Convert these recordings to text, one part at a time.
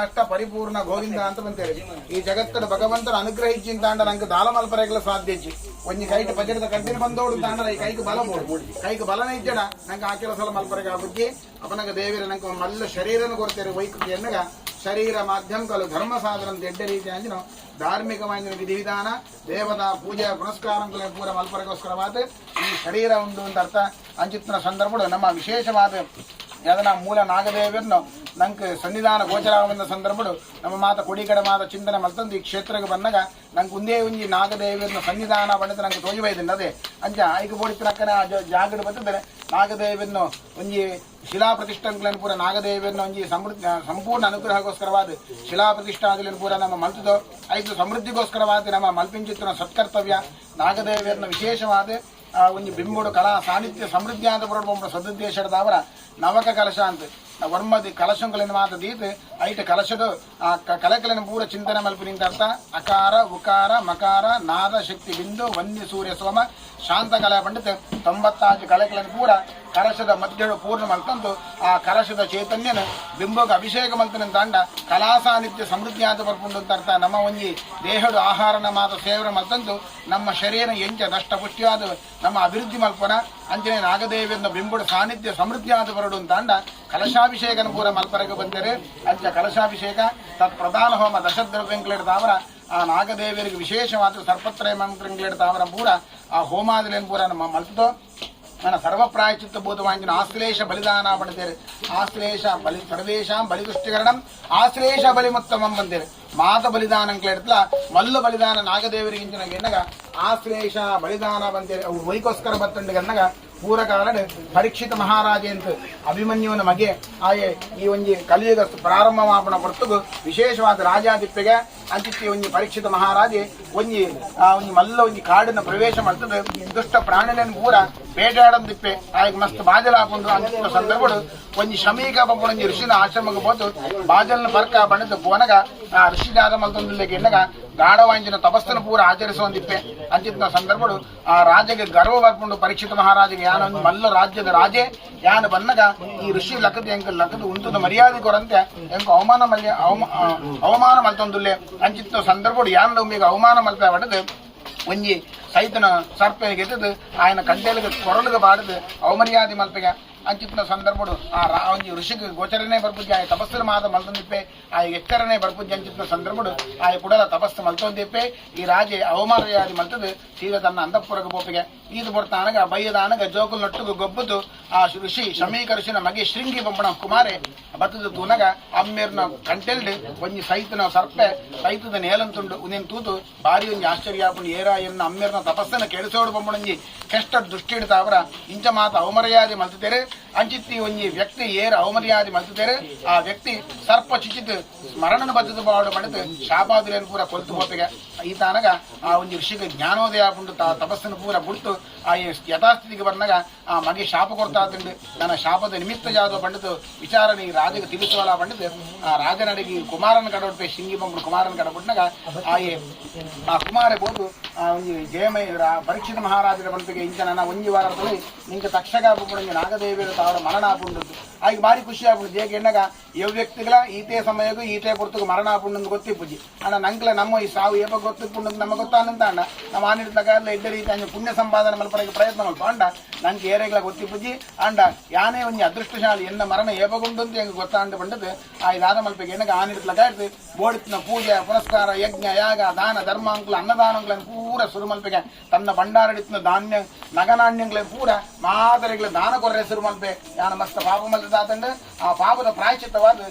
ಕಾಷ್ಟ ಪರಿಪೂರ್ಣ ಗೋವಿಂದ ಅಂತ ಬಂತೇವೆ. ಈ ಜಗತ್ತದ ಭಗವಂತನ ಅನುಗ್ರಹಿಂಚಿನ ತಾಂಡ ನಂಗೆ ದಾಳ ಮಲ್ಪರೆಗಳ ಸಾಧ್ಯಜ್ಜಿ ಒಂಜಿ ಕೈಟ್ ಬಜರದ ಕಂಟಿನ ಬಂದೋಡು ತಾಂಡ ಈ ಕೈಗೆ ಬಲ ಬೋಡು ಕೈಗೆ ಬಲನ ಇಜ್ಜಡ ನಂಗೆ ಆ ಕೆಲಸ ಮಲ್ಪರೆಗೆ ಆಗುಜ್ಜಿ ಅಪನಗ ದೇವಿರ ನಂಗೆ ಮಲ್ಲ ಶರೀರನ ಕೊಡ್ತೇವೆ ವೈಕೃತಿ ಎನ್ನಗ ಶರೀರ ಮಾಧ್ಯಮಗಳು ಧರ್ಮ ಸಾಧನ ಎಡ್ಡ ರೀತಿ ಅಂಜಿನ ಧಾರ್ಮಿಕమైన ವಿಧಿವಿಧಾನ ದೇವತಾ ಪೂಜೆ ಪುನಸ್ಕಾರಗಳ ಪೂರ ಮಲ್ಪರೆಗೋಸ್ಕರವಾದ ಈ ಶರೀರ ಉಂಟು ಅಂತ ಅರ್ಥ ಅಂಚಿತ್ತಿನ ಸಂದರ್ಭಗಳು ನಮ್ಮ ವಿಶೇಷವಾದ ಯಾವ್ದನ ಮೂಲ ನಾಗದೇವಿಯನ್ನು ನಂಗೆ ಸನ್ನಿಧಾನ ಗೋಚರವಾದ ಸಂದರ್ಭಗಳು ನಮ್ಮ ಮಾತ ಕೊಡಿಕಡೆ ಮಾತ ಚಿಂತನೆ ಮಲ್ತಂದು ಈ ಕ್ಷೇತ್ರಕ್ಕೆ ಬಂದಾಗ ನಂಗೆ ಒಂದೇ ಒಂಜಿ ನಾಗದೇವಿಯನ್ನು ಸನ್ನಿಧಾನ ಪಡೆದು ನಂಗೆ ತೋಜಬೈದಿಲ್ಲ ಅದೇ ಅಂಚ ಐಕ ಬೋಡಿತನಕ್ಕನೆ ಆ ಜಾಗಡ್ ಬಂದಿದ್ದಾರೆ ನಾಗದೇವಿಯನ್ನು ಒಂಜಿ ಶಿಲಾ ಪ್ರತಿಷ್ಠಾನಗಳನ್ನು ಪೂರ ನಾಗದೇವಿಯನ್ನು ಒಂಜಿ ಸಂಪೂರ್ಣ ಅನುಗ್ರಹಗೋಸ್ಕರವಾದ ಶಿಲಾ ಪ್ರತಿಷ್ಠಾನಗಳನ್ನು ಪೂರ ನಮ್ಮ ಮಲ್ತದೋ ಐದು ಸಮೃದ್ಧಿಗೋಸ್ಕರವಾದ ನಮ್ಮ ಮಲ್ಪಿಂಚಿತ್ತಿನ ಸತ್ಕರ್ತವ್ಯ ನಾಗದೇವಿಯನ್ನು ವಿಶೇಷವಾದ ಒಂಜಿ ಬಿಂಬುಡು ಕಲಾ ಸಾನ್ನಿಧ್ಯ ಸಮೃದ್ಧಿ ಅಂತ ಬರೋದು ಸದುದ್ದೇಶದವರ ನವಕ ಕಲಶ ಅಂತ ವರ್ಮದಿ ಕಲಶಗಳನ್ನು ಮಾತ ದೀತ್ ಐಟ ಕಲಶದ ಆ ಕಲೆಗಳನ್ನು ಪೂರ ಚಿಂತನೆ ಮಲ್ಪಿನಿಂದ ಅರ್ಥ ಅಕಾರ ಉಕಾರ ಮಕಾರ ನಾದ ಶಕ್ತಿ ಬಿಂದು ವನ್ಯ ಸೂರ್ಯ ಸೋಮ ಶಾಂತ ಕಲೆ ಪಂಡಿತ 95 ಕಲೆಗಳನ್ನು ಪೂರ ಕಲಶದ ಮಧ್ಯಳು ಪೂರ್ಣ ಮಲ್ತಂತು ಆ ಕಲಶದ ಚೈತನ್ಯನ ಬಿಂಬಗ ಅಭಿಷೇಕ ಮಲ್ತನ ದಂಡ ಕಲಾ ಸಾನ್ನಿಧ್ಯ ಸಮೃದ್ಧಿ ಆದ ಬರ್ಪುಂಡು ಅಂತ ಅರ್ಥ ನಮ್ಮ ಒಂಜಿ ದೇಹಡು ಆಹಾರನ ಮಾತ ಸೇವನೆ ಮಲ್ತಂತು ನಮ್ಮ ಶರೀರ ಎಂಚ ದಷ್ಟಪುಷ್ಟಿಯಾದ ನಮ್ಮ ಅಭಿವೃದ್ಧಿ ಮಲ್ಪನ ಅಂಚನೆ ನಾಗದೇವಿಯನ್ನು ಬಿಂಬುಡು ಸಾನ್ನಿಧ್ಯ ಸಮೃದ್ಧಿ ಆದ ಬರಡು ಅಂತ ಕಲಶಾಭಿಷೇಕನ ಪೂರ ಮಲ್ಪರೆಗೆ ಬಂದರೆ ಅಂಚ ಕಲಶಾಭಿಷೇಕ ತತ್ ಪ್ರಧಾನ ಹೋಮ ದಶದ್ರವ್ಯಂಕ್ಲೆಡ್ತಾವರ ಆ ನಾಗದೇವಿಯರಿಗೆ ವಿಶೇಷವಾದ ಸರ್ಪತ್ರಯ ಮಂತ್ರಂಕ್ಲೆಡ್ತಾವರ ಪೂರ ಆ ಹೋಮಾದಿಲೇನು ಪೂರ ನಮ್ಮ ಮಲ್ತದೋ ನನ್ನ ಸರ್ವಪ್ರಾಯಚಿತ್ತ ಬೋಧವಾಂಜಿನ ಆಶ್ಲೇಷ ಬಲಿದಾನ ಪಡೆದೇರೆ ಆಶ್ಲೇಷ ಬಲಿ ಸರ್ವೇಶಾಂ ಬಲಿದುಷ್ಟಿಕರಣಂ ಆಶ್ಲೇಷ ಬಲಿಮುತ್ತಮಂ ಬಂದೇರೆ ಮಾತ ಬಲಿದಾನ ಅಂಕ್ಲೆಡ್ತಲ ಮಲ್ಲು ಬಲಿದಾನ ನಾಗದೇವರಿಗಿಂಚಿನ ಎನ್ನಗ ಆಶ್ಲೇಷ ಬಲಿದಾನ ಬಂದೇರೆ ಅವ್ರು ವೈಕೋಸ್ಕರ ಬತ್ತಂಡಿಗೆ ಅನ್ನಗ ಪೂರಕಾಲಡ್ ಪರೀಕ್ಷಿತ ಮಹಾರಾಜೆ ಅಂತ ಅಭಿಮನ್ಯುವನ ಮಗೆ ಆಯೆ ಈ ಒಂಜಿ ಕಲಿಯುಗ ಪ್ರಾರಂಭ ಮಾಪನ ಹೊರತುಗು ವಿಶೇಷವಾದ ರಾಜಾದಿಪ್ಪೆಗೆ ಅಂಚಿತ್ತಿ ಒಂಜಿ ಪರೀಕ್ಷಿತ ಮಹಾರಾಜೆ ಒಂಜಿ ಮಲ್ಲ ಒಂಜಿ ಕಾಡಿನ ಪ್ರವೇಶ ಮಾಡ್ತದೆ ದುಷ್ಟ ಪ್ರಾಣಿಗಳನ್ನು ಪೂರ ಬೇಟಾಡದಿಪ್ಪೆ ಆಯ್ಕೆ ಮಸ್ತ್ ಬಾಜಲ ಹಾಕೊಂಡು ಅಂಚಿನ ಸಂದರ್ಭಗಳು ಒಂಜಿ ಶಮೀಕ ಪಪ್ಪು ಒಂಜಿ ಋಷಿನ ಆಶ್ರಮಕ್ಕೆ ಹೋತು ಬಾಜಲ್ನ ಬರ್ಕ ಬಣ್ಣದ ಪೋನಗ ಆ ಋಷಿದಾದ ಮಲ್ತೊಂದಿಲ್ಲಗೆ ಎನ್ನಗ ಗಾಢವಾಂಜಿನ ತಪಸ್ಸನ್ನು ಪೂರ ಆಚರಿಸುವಂದಿಪ್ಪೆ ಅಂಚಿನ ಸಂದರ್ಭಗಳು ಆ ರಾಜಗೆ ಗರ್ವ ಬರ್ಕೊಂಡು ಪರೀಕ್ಷಿತ ಮಹಾರಾಜಗೆ ಯಾನೊಂದು ಮಲ್ಲ ರಾಜ್ಯದ ರಾಜೆ ಯಾನು ಬನ್ನಗ ಈ ಋಷಿ ಲಕ್ಕದ ಎಂಕ ಲಕ್ಕದ ಉಂಟದ ಮರ್ಯಾದೆ ಕೊರಂತೆ ಎಂಕ ಅವಮಾನ ಮಲ್ತೊಂದುಲ್ಲೆ ಅಂಚಿತ್ತ ಸಂದರ್ಭಗಳು ಯಾನ ಒಮ್ಮೆಗೆ ಅವಮಾನ ಮಲ್ಪೆ ಹೊಡೆದು ಒಂಜಿ ಸೈತನ ಸರ್ಪೆಗೆ ಎತ್ತದು ఆయన ಕಂಟೆಲಿಗೆ ಕೊರಳಿಗೆ ಬಾಡದು ಅವಮರ್ಯಾದೆ ಮಲ್ಪೆಗೆ ಅಂಚಿತ್ತಿನ ಸಂದರ್ಭಗಳು ಆ ಒಂಜಿ ಋಷಿಗೆ ಗೋಚರನೇ ಬರ್ಪುಜ್ಜಿ ಆಯ ತಪಸ್ಸು ಮಾತ ಮಲ್ತೊಂದಿಪ್ಪೆ ಆ ಎಕ್ಕರನೇ ಬರ್ಪುಜ್ಜಿ ಅಂಚಿತ್ತಿನ ಸಂದರ್ಭಗಳು ಆಯ ಕುಡಲ ತಪಸ್ಸು ಮಲ್ತೊಂದಿಪ್ಪೆ ಈ ರಾಜೆ ಅವಮರ್ಯಾದೆ ಮಲ್ತದು ಸೀದಾ ತನ್ನ ಅಂತಃಪುರಕ್ಕೆ ಬೋಪಿಗೆ ಈದು ಬರ್ತಾನಗ ಬಯ್ಯದಾನಗ ಜೋಕುಲ್ ನಟ್ಟುಗು ಗೊಬ್ಬದು ಆ ಋಷಿ ಶಮೀಕ ಋಷಿನ ಮಗೆ ಶೃಂಗಿ ಬೊಂಬಣ ಕುಮಾರೆ ಬತ್ತದ ತೂನಗ ಅಮ್ಮೇರ್ನ ಕಂಟೆಲ್ಡ್ ಒಂಜಿ ಸೈತನ ಸರ್ಪೆ ಸೈತದ ನೇಲಂತುಂಡು ಉನೇನ್ ತೂತು ಬಾರಿ ಒಂಜಿ ಆಶ್ಚರ್ಯ ಆಪುಂಡು ಏರ ಎನ್ನ ಅಮ್ಮೇರ್ನ ತಪಸ್ಸನ್ನ ಕೆಡಿಸೋಡು ಬೊಂಬಣಂಜಿ ಕೆಷ್ಟ ದೃಷ್ಟಿ ಇಡ್ತಾವ್ರ ಇಂಚ ಮಾತ ಅವಮರ್ಯಾದೆ ಮಲ್ತುತ್ತೇರೆ ಅಂಚಿತ್ತಿ ಒಂಜಿ ವ್ಯಕ್ತಿ ಏರ ಅವಮರ್ಯಾದೆ ಮಲ್ತುತ್ತೇರೆ ಆ ವ್ಯಕ್ತಿ ಸರ್ಪ ಚಿಚಿತ್ ಮರಣನ ಬದ್ದದ ಬಾಡು ಪಡೆದು ಶಾಪಾದುಲೇನು ಪೂರ ಕೊಲ್ತು ಹೋಪಿಗೆ ಈತಾನಗ ಆ ಒಂಜಿ ಋಷಿಗೆ ಜ್ಞಾನೋದಯ ಆಪುಂಡು ತಪಸ್ಸನ್ನು ಪೂರ ಬಿಡ್ತು ಆ ಯಥಾಸ್ಥಿತಿಗೆ ಬಂದಾಗ ಆ ಮಗೆ ಶಾಪ ಕೊಡ್ತಾ ತಿಂಡು ನನ್ನ ಶಾಪದ ನಿಮಿತ್ತ ಜಾದ ಪಂಡಿತು ವಿಚಾರ ಈ ರಾಜಗೆ ತಿಳಿಸುವಲ್ಲ ಪಂಡಿತು ಆ ರಾಜನಡಿಗೆ ಕುಮಾರನ ಕಡಬಿಟ್ಟು ಶಿಂಗಿ ಬಂಬು ಕುಮಾರನ ಕಡಬಿಟ್ನಾಗ ಆ ಕುಮಾರ ಬೋದು ಆ ಒಂಜಿ ಜಯಮಯ ಪರೀಕ್ಷಿತ ಮಹಾರಾಜರ ಬಂಪಿಗೆ ಇಂಚ ನನ್ನ ಒಂಜಿ ವಾರದಲ್ಲಿ ನಿಂಗೆ ತಕ್ಷಕ ಆಪುಂಡು ನಾಗದೇವಿಯರ ತಾವರ ಮರಣ ಆಪುಂಡದ್ದು ಆಗ ಭಾರಿ ಖುಷಿ ಆಪುಂಡು ಜೇಗೆ ಎನ್ನಗ ಯವ್ ವ್ಯಕ್ತಿಗಳ ಈತೆ ಸಮಯಗೂ ಈತೆ ಪುರ್ತಕ್ಕೆ ಮರಣ ಆಪುಂಡು ಗೊತ್ತಿಪ್ಪುಜಿ ಅಣ್ಣ ನಂಕ್ಲೆ ನಮ್ಮ ಈ ಸಾವು ಏಪ ಗೊತ್ತಿಪ್ಪುಂಡು ನಮಗೆ ಗೊತ್ತಾನಂತ ಅಣ್ಣ ನಮ್ಮ ಆನಿಡ್ತಕ್ಕ ಎಲ್ಲ ಇದ್ದ ರೀತಿ ಪುಣ್ಯ ಸಂಪಾದನೆ ಮಲ್ಪರೆಗೆ ಪ್ರಯತ್ನ ಮಲ್ಪ ಅಂಡ ನಂಗೆ ಏರೆಗಳ ಗೊತ್ತಿಪ್ಪುಜಿ ಅಂಡ ಯಾನೇ ಒಂಜಿ ಅದೃಷ್ಟಶಾಲಿ ಎನ್ನ ಮರಣ ಏಪಗುಂಡು ಅಂತ ಹೆಂಗೆ ಗೊತ್ತಾಂಡು ಬಂಡದು ಆ ಇದಾದ ಮಲ್ಪೆಗೆ ಎನ್ನಗ ಆನಿಡ್ತಕ್ಕ ಇರ್ತಿ ಬೋಡಿತ್ನ ಪೂಜೆ ಪುನಸ್ಕಾರ ಯಜ್ಞ ಯಾಗ ದಾನ ಧರ್ಮ ಅಂಕುಲ ಅನ್ನದಾನಗಳನ್ನು ಪೂರ ಸುರು ಮಲ್ಪೆಗೆ ತನ್ನ ಭಂಡಾರಡಿತ್ನ ಧಾನ್ಯ ನಗನಾಣ್ಯಗಳನ್ನು ಪೂರ ಮಾದರಿಗಳ ದಾನ ಕೊರ್ರೆ ಸುರು ಮಲ್ಪೆ ಯಾನ ಮಸ್ತ ಪಾಪ ಮಲ್ತದಾತಂಡು ಆ ಪಾಪದ ಪ್ರಾಯಶ್ಚಿತ್ತವಾದ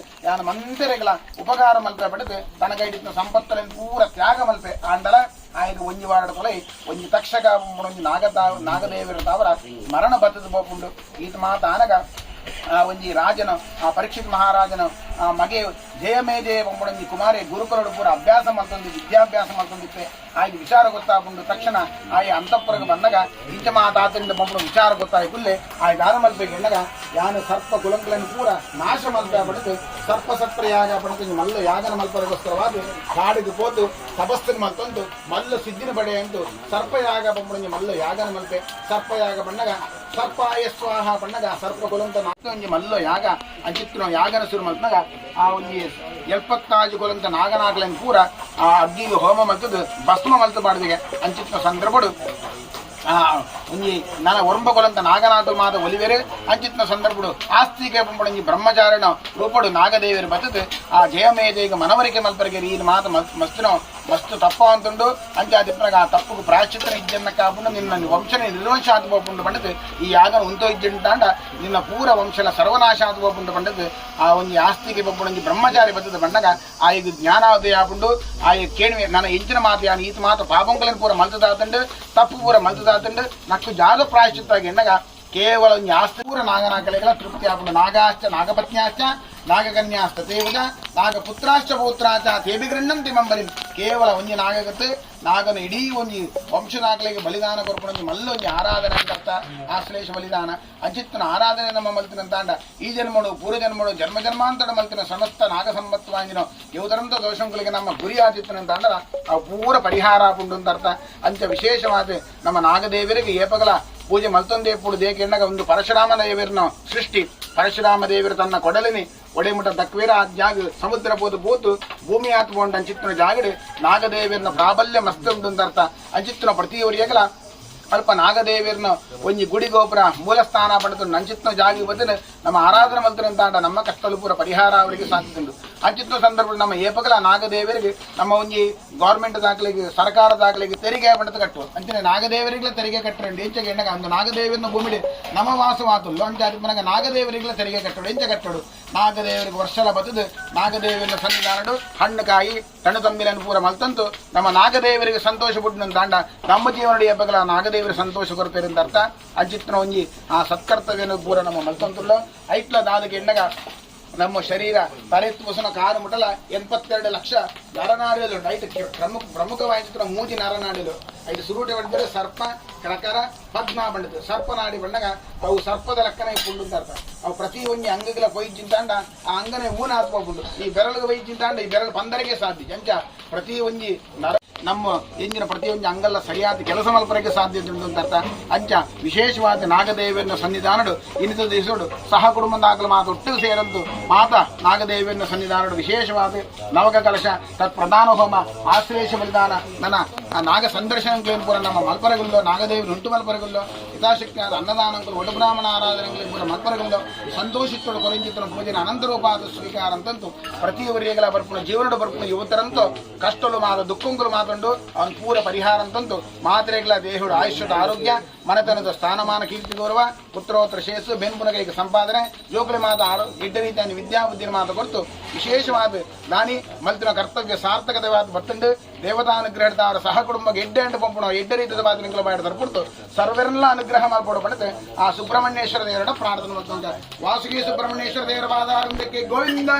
ಯಾನ ಮಂದಿರಗಳ ಉಪಕಾರ ಮಲ್ಪೆ ಪಡೆದು ತನಗೈಡಿತ್ನ ಸಂಪತ್ತನ್ನು ಪೂರ ತ್ಯಾಗ ಮಲ್ಪೆ ಆಂಡಲ ಆಯ್ದು ಒಂಜಿ ವಾರಡ ಕೊಲೆ ಒಂಜಿ ತಕ್ಷಕ ಒಂಜಿ ನಾಗದೇವಿರ ತಾವರ ಮರಣ ಬತ್ತದ ಬೋಪುಂಡು ಈತ ಮಾತ ಆನಗ ಆ ಒಂಜಿ ರಾಜನ ಆ ಪರೀಕ್ಷಿತ್ ಮಹಾರಾಜನ ಆ ಮಗೆ ಜಯಮೇಜಯ ಬೊಂಬುಡಂಜಿ ಕುಮಾರಿ ಗುರುಕುಲಡು ಪೂರ ಅಭ್ಯಾಸ ಮಲ್ತೊಂದು ವಿದ್ಯಾಭ್ಯಾಸ ಮಲ್ತೊಂದಿಪ್ಪೆ ಆಯ್ದು ವಿಚಾರ ಗೊತ್ತಾಪುಂಡು ತಕ್ಷಣ ಆಯ ಅಂತಃಪುರಕ್ಕೆ ಬಂದಾಗ ಇಂಚ ಮಾತಾತರಿಂದ ಬೊಂಬುಡು ವಿಚಾರ ಗೊತ್ತಾಯಿ ಕುಲ್ಲೆ ಆಯ್ದು ದಾರ ಮಲ್ಪೆಗೆ ಎನ್ನಗ ಯಾನು ಸರ್ಪ ಕುಲಂಕಗಳನ್ನು ಪೂರ ನಾಶ ಮಲ್ಪೆ ಪಡೆದು ಸರ್ಪ ಸತ್ಪ್ರಯಾಗ ಪಡೆದು ಮಲ್ಲ ಯಾಗನ ಮಲ್ಪರಿಗೋಸ್ಕರವಾದ ಕಾಡಿಗೆ ಹೋದು ತಪಸ್ಸಿನ ಮಲ್ತೊಂದು ಮಲ್ಲ ಸಿದ್ಧಿನ ಬಡೆ ಅಂತು ಸರ್ಪಯಾಗ ಬೊಂಬುಡಂಜಿ ಮಲ್ಲ ಯಾಗನ ಮಲ್ಪೆ ಸರ್ಪಯಾಗ ಬಂದಾಗ ಸರ್ಪಾಯ ಸ್ವಾಹ ಪಣ್ಣಗ ಸರ್ಪ ಕೊಲಂತ ಒಂಜಿ ಮಲ್ಲೋ ಯಾಗ ಅಂಚಿತ್ತಿನ ಯಾಗನ ಶುರು ಮಲ್ತನಾಗ ಆ ಒಂಜಿ 75 ಕೊಲಂತ ನಾಗನಾಗ್ಲನ್ ಪೂರ ಆ ಅಗ್ಗಿಗೆ ಹೋಮ ಮಲ್ತದ್ದು ಭಸ್ಮ ಮಲ್ತು ಬಾಡ್ದಿಗೆ ಅಂಚಿತ್ತಿನ ಸಂದರ್ಭಡು ಒಂಜಿ ನನ ಒರಂಬಕೊಲಂತ ನಾಗನಾಥ ಮಾತ ಒಲಿವೆರೆ ಅಂಚಿತ್ತಿನ ಸಂದರ್ಭಡು ಆಸ್ತಿಗೆ ಪಂಪಡಂಜಿ ಬ್ರಹ್ಮಚಾರಿಣ ರೂಪಡು ನಾಗದೇವಿಯರು ಬತ್ತದು ಆ ಜಯಮೇಜೆಗೆ ಮನವರಿಕೆ ಮಲ್ಪರಿಗೆ ಈ ಮಾತ ಮಸ್ತು ತಪ್ಪ ಅಂತುಂಡು ಅಂಚಾದಿಪ್ಪನಾಗ ಆ ತಪ್ಪುಗೆ ಪ್ರಾಶ್ಚಿತ್ತನ ಇಜ್ಜನ್ನ ಕಾಪುಂಡು ನಿನ್ನ ವಂಶನ ನಿರ್ವಂಶ ಆತ್ಮಪುಂಡು ಪಂಡದು ಈ ಯಾಗನ ಉಂತೋ ಇಜ್ಜಂಟಾಂಡ ನಿನ್ನ ಪೂರ ವಂಶಲ ಸರ್ವನಾಶ ಆತ್ಮಪುಂಡು ಪಂಡದು ಆ ಒಂಜಿ ಆಸ್ತಿಗೆ ಪಂಪಡಂಜಿ ಬ್ರಹ್ಮಚಾರಿ ಬತ್ತದ ಬಂಡಾಗ ಆ ಈಗ ಜ್ಞಾನೋದಯ ಆಪುಂಡು ಆ ಕೇಣಿವೆ ನನ್ನ ಇಂಚಿನ ಮಾತು ಯಾನು ಈತ ಮಾತು ಪಾಪಂಕಲನ್ ಪೂರ ಮಲ್ತದಾತಂಡು ತಪ್ಪು ಪೂರ ಮಲ್ತದಾತಂಡು ನಕ್ಕು ಜಾಗ ಪ್ರಾಶ್ಚಿತ್ತಾಗಿ ಎನ್ನಗ ಕೇವಲ ಒಂಜಿ ಆಸ್ತಿ ಪೂರ ನಾಗನಾಕಲೆಗಳ ತೃಪ್ತಿ ಆಪುಂಡು ನಾಗಾಶ್ಚ ನಾಗಪತ್ನ್ಯಾಶ್ಚ ನಾಗಕನ್ಯಾಸ್ತ ತೇವಜ ನಾಗಪುತ್ರಾಶ್ಚ ಪೌತ್ರಾಚ ತೇಬಿ ಗೃಹಂತಿ ಮಂಬಲಿ ಕೇವಲ ಒಂಜಿ ನಾಗಗತ್ತು ನಾಗನ ಇಡೀ ಒಂಜಿ ವಂಶನಾಕಲೆಗೆ ಬಲಿದಾನ ಕೊರ್ಪುಣಿ ಮಲ್ಲ ಒಂಜಿ ಆರಾಧನೆ ಅಂತ ಆಶ್ಲೇಷ ಬಲಿದಾನ ಅಂಚಿತ್ತನ ಆರಾಧನೆ ನಮ್ಮ ಮಲ್ತಿನಂತಾಂಡ ಈ ಜನ್ಮಡು ಪೂರ್ವ ಜನ್ಮಡು ಜನ್ಮ ಜನ್ಮಾಂತರ ಮಲ್ತಿನ ಸಮಸ್ತ ನಾಗ ಸಂಪತ್ವಾಂಗಿನೋ ಯುವತರಂತ ದೋಷಂಗಳಿಗೆ ನಮ್ಮ ಗುರಿ ಆಚಿತ್ತನಂತಾಂಡ ಅವು ಪೂರ ಪರಿಹಾರ ಆಪುಂಡು ಅಂತ ಅರ್ಥ ಅಂಚ ವಿಶೇಷವಾದ ನಮ್ಮ ನಾಗದೇವರಿಗೆ ಏಪಗಲ ಪೂಜೆ ಮಲ್ತೊಂದೇ ಪೂಡು ದೇಕೆ ಎಣ್ಣಗ ಒಂದು ಪರಶುರಾಮ ದೇವರನ ಸೃಷ್ಟಿ ಪರಶುರಾಮ ದೇವರು ತನ್ನ ಕೊಡಲಿನಿ ಒಡೆಮುಟ ದಕ್ವೇರ ಆ ಜಾಗ ಸಮುದ್ರ ಪೋದು ಪೂತು ಭೂಮಿ ಆತ್ಮಗೊಂಡು ಅಂಚಿತ್ತಿನ ಜಾಗಡೆ ನಾಗದೇವರನ ಪ್ರಾಬಲ್ಯ ಮಸ್ತ್ ಉಂಟು ಅಂತ ಅರ್ಥ ಅಂಚಿತ್ತಿನ ಪ್ರತಿಯೊರಿಯಗಲ ಅಲ್ಪ ನಾಗದೇವಿಯರ್ನ ಒಂಜಿ ಗುಡಿ ಗೋಪುರ ಮೂಲ ಸ್ಥಾನ ಪಡೆದು ನಂಚಿತ್ನ ಜಾಗಿ ಬದಲು ನಮ್ಮ ಆರಾಧನೆ ಮಲ್ತರಂತಾಂಡ ನಮ್ಮ ಕಷ್ಟಲು ಪೂರ ಪರಿಹಾರ ಅವರಿಗೆ ಸಾಧಿಸಿದ್ದು ಅಂಚಿತ್ನ ಸಂದರ್ಭದಲ್ಲಿ ನಮ್ಮ ಏಪಗಲ ನಾಗದೇವರಿಗೆ ನಮ್ಮ ಒಂಜಿ ಗೌರ್ಮೆಂಟ್ ದಾಖಲೆಗೆ ಸರ್ಕಾರ ದಾಖಲೆಗೆ ತೆರಿಗೆ ಪಡೆದು ಕಟ್ಟುವ ಅಂಚನೆ ನಾಗದೇವರಿಗಲೇ ತೆರಿಗೆ ಕಟ್ಟಂడి ಎಂಚಗೆ ಎಣ್ಣಗ ಒಂದು ನಾಗದೇವಿಯನ್ನು ಭೂಮಿಡಿ ನಮ್ಮ ವಾಸವಾತುಲ್ಲು ಅಂಚಾದಿ ಮನಗ ನಾಗದೇವರಿಗಲೇ ತೆರಿಗೆ ಕಟ್ಟೋಡು ಎಂಚ ಕಟ್ಟೋಡು ನಾಗದೇವರಿಗೆ ವರ್ಷಲ ಬತ್ತದು ನಾಗದೇವರನ್ನ ಸನ್ನಿಧಾನಡು ಹಣ್ಣು ಕಾಯಿ ತಣ್ಣು ತಮ್ಮಿಲನ್ನು ಪೂರ ಮಲ್ತಂತು ನಮ್ಮ ನಾಗದೇವರಿಗೆ ಸಂತೋಷ ಪುಟ್ಟಿನ ತಾಂಡ ನಮ್ಮ ಜೀವನ ಏಪಗಲ ನಾಗದೇವರ ಸಂತೋಷ ಕೊರತೆ ಅರ್ಥ ಅಂಚಿತ್ತಿನ ಒಂಜಿ ಆ ಸತ್ಕರ್ತವ್ಯನ ಪೂರ ನಮ್ಮ ಮಲ್ತಂತುಳ್ಳು ಐಟ್ಲ ದಾದಕ್ಕೆ ಎಣ್ಣಗ ನಮ್ಮ ಶರೀರ ತಲೆತ್ತುಸನ ಕಾರು ಮುಟ್ಟಲ 82 ಲಕ್ಷ ನರನಾಡಿಗಳು ಐದು ಪ್ರಮುಖವಾದ ಮೂಜಿ ನರನಾಡಿಗಳು ಐದು ಸುರುಟೆ ಬಂದರೆ ಸರ್ಪ ಕರಕರ ಪದ್ಮ ಬಂಡಿತು ಸರ್ಪನಾಡಿ ಬಂಡಾಗ ಅವು ಸರ್ಪದ ಲೆಕ್ಕನೆ ಪುಂಡು ಅಂತ ಅವು ಪ್ರತಿ ಒಂಜಿ ಅಂಗಗಳ ಪೊಯ್ಜಿಂತಾಂಡ ಆ ಅಂಗನೆ ಮೂನ ಹಾಕ್ಬೋದು ಈ ಬೆರಳಿಗೆ ವೈಜಿಂತಾಂಡ ಈ ಬೆರಳು ಬಂದರಿಗೆ ಸಾಧ್ಯ ಅಂಚ ಪ್ರತಿ ಒಂಜಿ ನರ ನಮ್ಮ ಎಂಜಿನ ಪ್ರತಿಯೊಂದು ಅಂಗಲ್ಲ ಸರಿಯಾದ ಕೆಲಸ ಮಲ್ಪರಿಗೆ ಸಾಧ್ಯತೆ ಉಂಟು ಅಂತ ಅರ್ಥ ಅಂಚ ವಿಶೇಷವಾದ ನಾಗದೇವಿಯನ್ನ ಸನ್ನಿಧಾನಡು ಇನ್ನಿತ ದಿವಸಡು ಸಹ ಕುಟುಂಬದಾಗಲು ಮಾತು ಒಟ್ಟಿಗೆ ಸೇರಂತು ಮಾತ ನಾಗದೇವಿಯನ್ನ ಸನ್ನಿಧಾನಡು ವಿಶೇಷವಾದ ನವಕ ಕಲಶ ತತ್ ಪ್ರಧಾನ ಹೋಮ ಆಶ್ಲೇಷ ಬಲಿದಾನ ನನ್ನ ನಾಗ ಸಂದರ್ಶನ ಪೂರ ನಮ್ಮ ಮಲ್ಪರಗುಲ್ಲೋ ನಾಗದೇವಿ ನುಂಟು ಮಲ್ಪರಗುಲ್ಲೋ ಯಥಾಶಕ್ತಿಯಾದ ಅನ್ನದಾನಗಳು ಒಡ ಬ್ರಾಹ್ಮಣ ಆರಾಧನೆಗಳಿಗೆ ಪೂರ ಮಲ್ಪರಗುಲ್ಲೋ ಸಂತೋಷಿತ್ತೋಡು ಕೊರಂಚಿತ್ತನ ಪೂಜೆನ ಅನಂತರೂಪಾದ ಸ್ವೀಕಾರ ಅಂತಂತು ಪ್ರತಿಯೊಬ್ಬರಿಗೆಲ್ಲ ಬರ್ಪುಣ ಜೀವನಡು ಬರ್ಪುಣ ಯುವತರಂತೂ ಕಷ್ಟಲು ಮಾತ ದುಃಖಂಗಳು ಮಾತಂಡು ಅವನ ಪೂರ ಪರಿಹಾರ ಅಂತಂತು ಮಾತ್ರೆಗಳ ದೇಹದ ಆಯುಷ್ಯದ ಆರೋಗ್ಯ ಮನೆತನದ ಸ್ಥಾನಮಾನ ಕೀರ್ತಿ ಗೌರವ ಪುತ್ರೋತ್ತರ ಶೇಷು ಬೆನ್ಪುನಗೈಗೆ ಸಂಪಾದನೆ ಜೋಕಳಿ ಮಾತ ಗಿಡ್ಡ ರೀತಿಯ ವಿದ್ಯಾಬುದ್ಧಿನ ಮಾತು ಕೊಟ್ಟು ವಿಶೇಷವಾದ ದಾನಿ ಮಲ್ತಿನ ಕರ್ತವ್ಯ ಸಾರ್ಥಕತೆವಾದ ಬರ್ತಂಡು ದೇವತಾನುಗ್ರಹದ ಅವರ ಸಹ ಕುಟುಂಬ ಎಡ್ಡೆ ಅಂಟು ಪಂಪುಣ ಎಡ್ಡ ರೀತಿಯ ಬಾದ ನಿಂಕಲ ಬಾಡಿದ ಕೊಡ್ತು ಸರ್ವರೆಲ್ಲ ಅನುಗ್ರಹ ಮಾಡ್ಕೊಡು ಪಡುತ್ತೆ ಆ ಸುಬ್ರಹ್ಮಣ್ಯೇಶ್ವರ ದೇವರ ಪ್ರಾರ್ಥನೆ ಮಾಡ್ತಂತ ವಾಸುಗಿ ಸುಬ್ರಹ್ಮಣ್ಯೇಶ್ವರ ದೇವರ ಬಾದ ಗೋವಿಂದ